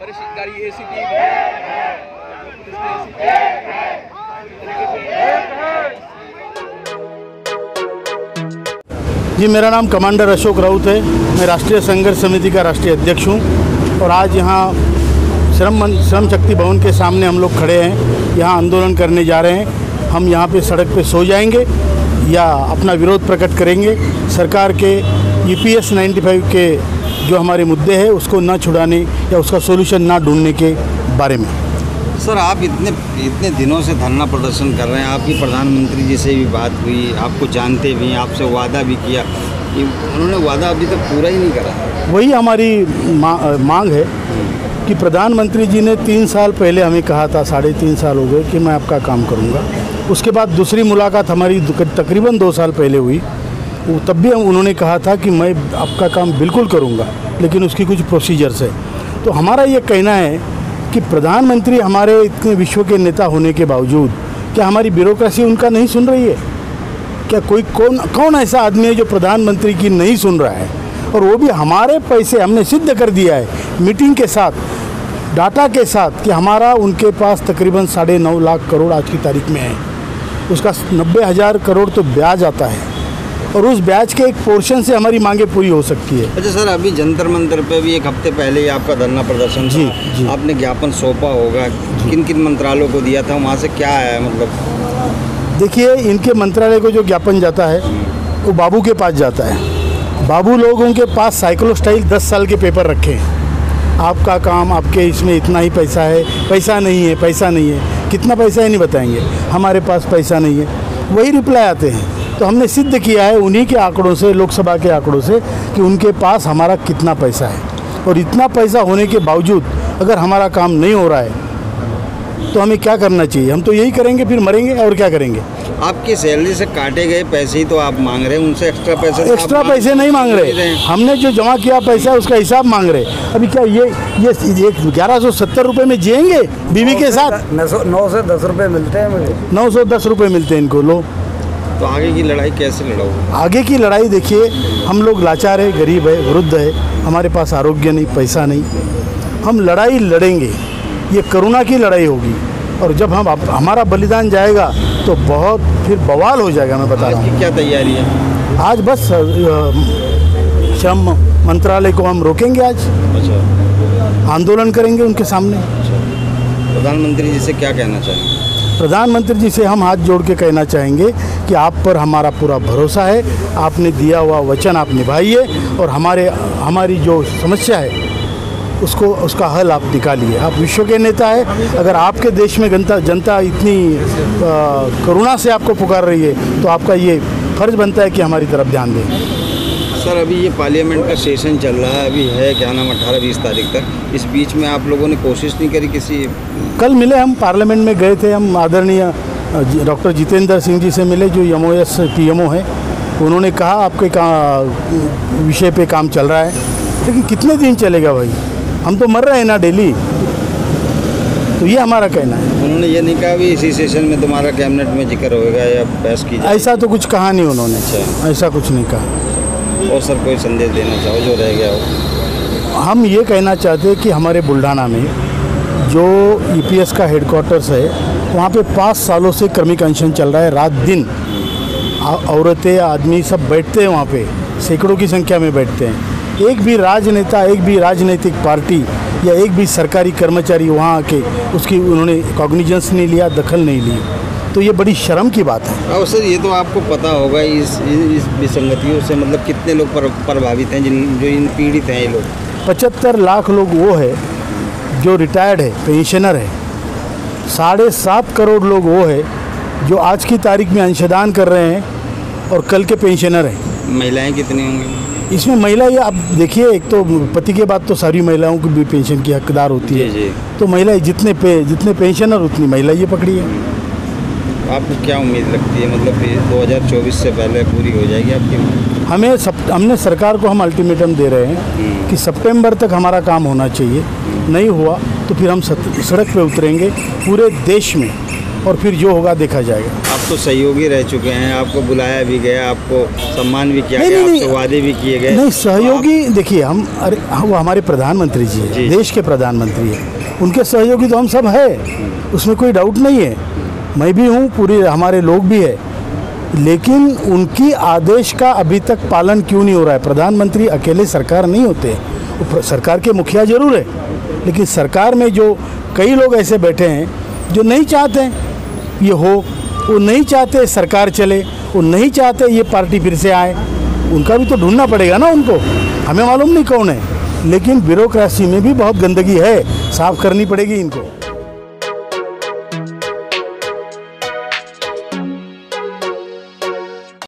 जी, मेरा नाम कमांडर अशोक राउत है। मैं राष्ट्रीय संघर्ष समिति का राष्ट्रीय अध्यक्ष हूँ और आज यहाँ श्रम शक्ति भवन के सामने हम लोग खड़े हैं। यहाँ आंदोलन करने जा रहे हैं। हम यहाँ पे सड़क पे सो जाएंगे या अपना विरोध प्रकट करेंगे सरकार के EPS 95 के जो हमारे मुद्दे हैं उसको ना छुड़ाने या उसका सोल्यूशन ना ढूंढने के बारे में। सर, आप इतने दिनों से धरना प्रदर्शन कर रहे हैं, आपकी प्रधानमंत्री जी से भी बात हुई, आपको जानते भी, आपसे वादा भी किया, उन्होंने वादा अभी तक पूरा ही नहीं करा। वही हमारी मांग है कि प्रधानमंत्री जी ने 3 साल पहले हमें कहा था, 3.5 साल हो गए, कि मैं आपका काम करूंगा। उसके बाद दूसरी मुलाकात हमारी तकरीबन 2 साल पहले हुई। तब भी उन्होंने कहा था कि मैं आपका काम बिल्कुल करूंगा, लेकिन उसकी कुछ प्रोसीजर्स है। तो हमारा ये कहना है कि प्रधानमंत्री हमारे इतने विश्व के नेता होने के बावजूद क्या हमारी ब्यूरोक्रेसी उनका नहीं सुन रही है? क्या कौन ऐसा आदमी है जो प्रधानमंत्री की नहीं सुन रहा है? और वो भी हमारे पैसे हमने सिद्ध कर दिया है मीटिंग के साथ, डाटा के साथ, कि हमारा उनके पास तकरीबन 9.5 लाख करोड़ आज की तारीख में है। उसका 90,000 करोड़ तो ब्याज आता है और उस ब्याज के एक पोर्शन से हमारी मांगे पूरी हो सकती है। अच्छा सर, अभी जंतर मंतर पे भी 1 हफ्ते पहले ही आपका धरना प्रदर्शन था। जी। आपने ज्ञापन सौंपा होगा, किन किन मंत्रालयों को दिया था, वहाँ से क्या आया? मतलब देखिए, इनके मंत्रालय को जो ज्ञापन जाता है वो बाबू के पास जाता है। बाबू लोगों के पास साइक्लोस्टाइल 10 साल के पेपर रखे हैं। आपका काम, आपके इसमें इतना ही पैसा है, पैसा नहीं है, पैसा नहीं है, कितना पैसा है नहीं बताएंगे, हमारे पास पैसा नहीं है, वही रिप्लाई आते हैं। तो हमने सिद्ध किया है उन्हीं के आंकड़ों से, लोकसभा के आंकड़ों से, कि उनके पास हमारा कितना पैसा है। और इतना पैसा होने के बावजूद अगर हमारा काम नहीं हो रहा है तो हमें क्या करना चाहिए? हम तो यही करेंगे, फिर मरेंगे और क्या करेंगे। आपकी सैलरी से काटे गए पैसे ही तो आप मांग रहे हैं, उनसे एक्स्ट्रा पैसे नहीं मांग रहे। हमने जो जमा किया पैसा उसका हिसाब मांग रहे। अभी क्या ये 1170 रुपये में जिएंगे बीवी के साथ? 9 से 10 रुपये मिलते हैं मुझे। 910 रुपये मिलते हैं इनको। लो, तो आगे की लड़ाई कैसे लड़ोगे? आगे की लड़ाई देखिए, हम लोग लाचार है, गरीब है, वृद्ध है, हमारे पास आरोग्य नहीं, पैसा नहीं। हम लड़ाई लड़ेंगे, ये करुणा की लड़ाई होगी। और जब हमारा बलिदान जाएगा तो बहुत फिर बवाल हो जाएगा। मैं बता रहा हूँ। क्या तैयारी है आज? बस श्रम मंत्रालय को हम रोकेंगे आज। अच्छा। आंदोलन करेंगे उनके सामने। प्रधानमंत्री जी से क्या कहना चाहेंगे? प्रधानमंत्री जी से हम हाथ जोड़ के कहना चाहेंगे कि आप पर हमारा पूरा भरोसा है, आपने दिया हुआ वचन आप निभाइए और हमारी जो समस्या है उसका हल आप निकालिए। आप विश्व के नेता है, अगर आपके देश में जनता इतनी करुणा से आपको पुकार रही है तो आपका ये फर्ज बनता है कि हमारी तरफ ध्यान दें। सर, अभी ये पार्लियामेंट का सेशन चल रहा है, अभी है क्या नाम 18-20 तारीख तक। इस बीच में आप लोगों ने कोशिश नहीं करी किसी? कल मिले, हम पार्लियामेंट में गए थे। हम आदरणीय डॉक्टर जितेंद्र सिंह जी से मिले, जो MOS PMO है। उन्होंने कहा आपके विषय पे काम चल रहा है, लेकिन कितने दिन चलेगा भाई? हम तो मर रहे हैं ना डेली। तो ये हमारा कहना है। उन्होंने ये नहीं कहा भी इसी सेशन में तुम्हारा कैबिनेट में जिक्र होगा या बहस की जाएगी? ऐसा तो कुछ कहा नहीं उन्होंने। अच्छा। ऐसा कुछ नहीं कहा। और सर, कोई संदेश देना चाहो जो रह गया हो? हम ये कहना चाहते हैं कि हमारे बुल्ढाना में जो EPS का हेडक्वार्टर्स है, वहाँ पे 5 सालों से क्रमिक अनशन चल रहा है। रात दिन औरतें, आदमी सब बैठते हैं वहाँ पे, सैकड़ों की संख्या में बैठते हैं। एक भी राजनेता, एक भी राजनीतिक पार्टी या एक भी सरकारी कर्मचारी वहाँ आके उसकी उन्होंने कॉग्निजेंस नहीं लिया, दखल नहीं ली। तो ये बड़ी शर्म की बात है। और सर, ये तो आपको पता होगा इस विसंगतियों से मतलब कितने लोग प्रभावित हैं, जो इन पीड़ित हैं ये लोग? 75 लाख लोग वो है जो रिटायर्ड है, पेंशनर है। 7.5 करोड़ लोग वो है जो आज की तारीख में अंशदान कर रहे हैं और कल के पेंशनर हैं। महिलाएं कितनी होंगी इसमें? महिला ये आप देखिए, एक तो पति के बाद तो सारी महिलाओं की भी पेंशन की हकदार होती है। जी। तो महिलाएं जितने पेंशनर उतनी महिला ये पकड़ी है। आपको क्या उम्मीद लगती है, मतलब 2024 से पहले पूरी हो जाएगी आपकी? हमने सरकार को हम अल्टीमेटम दे रहे हैं कि सितंबर तक हमारा काम होना चाहिए। नहीं हुआ तो फिर हम सड़क पे उतरेंगे पूरे देश में और फिर जो होगा देखा जाएगा। तो सहयोगी रह चुके हैं, आपको बुलाया भी गया, आपको सम्मान भी किया नहीं, गया, नहीं, आपसे वादे भी किए गए। नहीं, सहयोगी देखिए हम, अरे वो हमारे प्रधानमंत्री जी है, देश के प्रधानमंत्री है, उनके सहयोगी तो हम सब है, उसमें कोई डाउट नहीं है। मैं भी हूँ, पूरे हमारे लोग भी है, लेकिन उनकी आदेश का अभी तक पालन क्यों नहीं हो रहा है? प्रधानमंत्री अकेले सरकार नहीं होते, वो सरकार के मुखिया जरूर है, लेकिन सरकार में जो कई लोग ऐसे बैठे हैं जो नहीं चाहते ये हो, वो नहीं चाहते सरकार चले, वो नहीं चाहते ये पार्टी फिर से आए। उनका भी तो ढूंढना पड़ेगा ना उनको, हमें मालूम नहीं कौन है, लेकिन ब्यूरोक्रेसी में भी बहुत गंदगी है, साफ करनी पड़ेगी इनको।